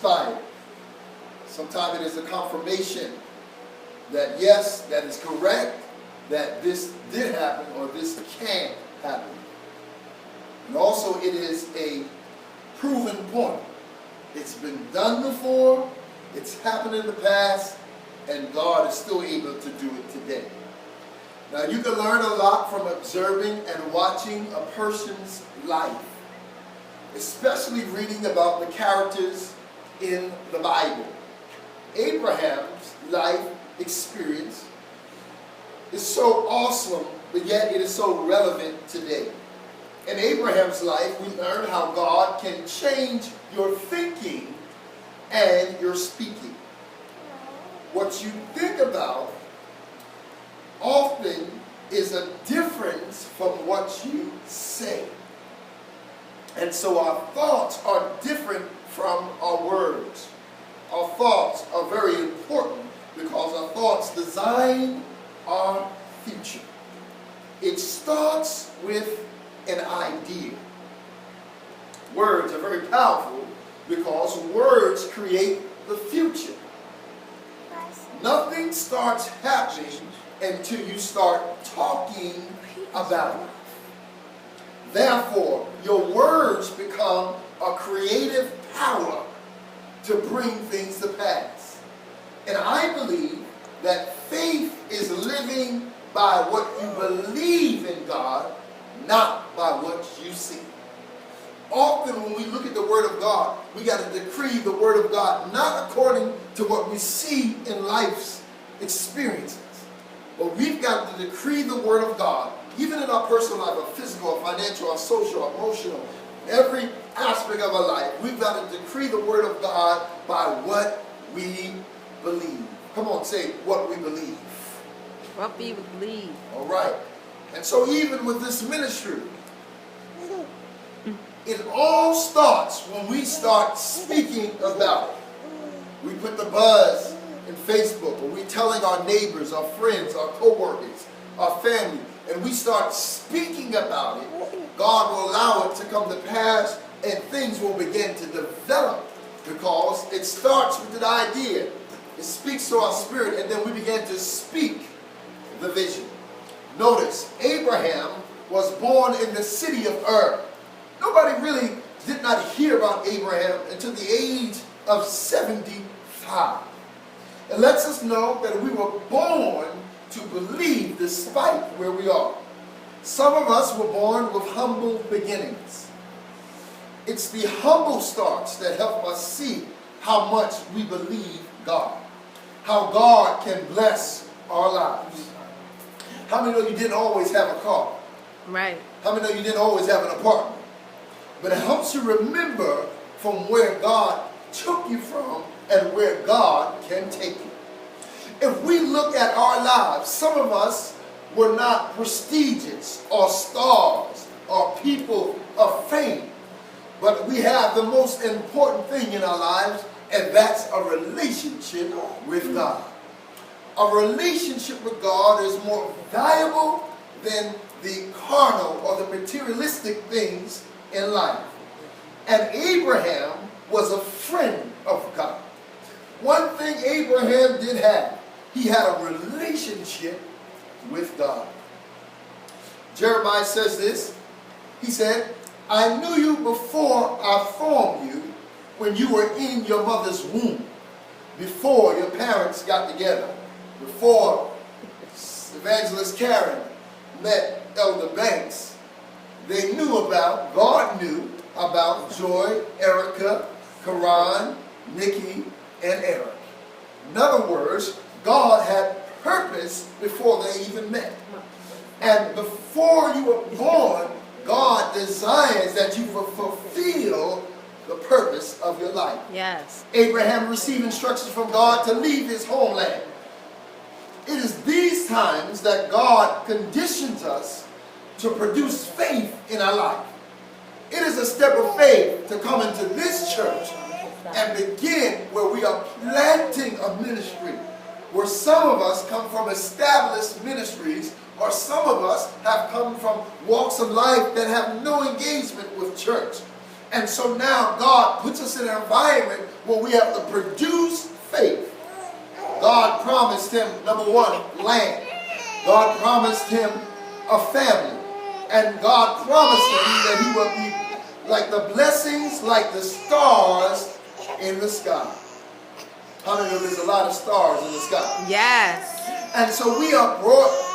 inspired. Sometimes it is a confirmation that yes, that is correct, that this did happen or this can happen. And also it is a proven point. It's been done before, it's happened in the past, and God is still able to do it today. Now you can learn a lot from observing and watching a person's life, especially reading about the characters in the Bible. Abraham's life experience is so awesome, but yet it is so relevant today. In Abraham's life, we learn how God can change your thinking and your speaking. What you think about often is a difference from what you say. And so our thoughts are different from our words. Our thoughts are very important because our thoughts design our future. It starts with an idea. Words are very powerful because words create the future. Nothing starts happening until you start talking about it. Therefore, your words become a creative power to bring things to pass. And I believe that faith is living by what you believe in God, not by what you see. Often when we look at the Word of God, we got to decree the Word of God not according to what we see in life's experiences, but we've got to decree the Word of God, even in our personal life, our physical, our financial, our social, our emotional, every aspect of our life. We've got to decree the Word of God by what we believe. Come on, say what we believe. What we believe. All right. And so even with this ministry, it all starts when we start speaking about it. We put the buzz in Facebook, or we telling our neighbors, our friends, our co-workers, our family, and we start speaking about it. God will allow it to come to pass, and things will begin to develop because it starts with an idea. It speaks to our spirit, and then we begin to speak the vision. Notice, Abraham was born in the city of Ur. Nobody really did not hear about Abraham until the age of 75. It lets us know that we were born to believe despite where we are. Some of us were born with humble beginnings. It's the humble starts that help us see how much we believe God, how God can bless our lives. How many know you didn't always have a car? Right. How many know you didn't always have an apartment? But it helps you remember from where God took you from and where God can take you. If we look at our lives, some of us were not prestigious or stars or people of fame. But we have the most important thing in our lives, and that's a relationship with God. A relationship with God is more valuable than the carnal or the materialistic things in life. And Abraham was a friend of God. One thing Abraham did have, he had a relationship with God. Jeremiah says this. He said, I knew you before I formed you, when you were in your mother's womb, before your parents got together, before Evangelist Karen met Elder Banks. They knew about, God knew about Joy, Erica, Karan, Nikki, and Eric. In other words, God had purpose before they even met. And before you were born, God desires that you fulfill the purpose of your life. Yes. Abraham received instructions from God to leave his homeland. It is these times that God conditions us to produce faith in our life. It is a step of faith to come into this church and begin where we are planting a ministry, where some of us come from established ministries, or some of us have come from walks of life that have no engagement with church. And so now God puts us in an environment where we have to produce faith. God promised him, number one, land. God promised him a family. And God promised him that he would be like the blessings, like the stars in the sky. Hallelujah, there's a lot of stars in the sky. Yes. And so we are brought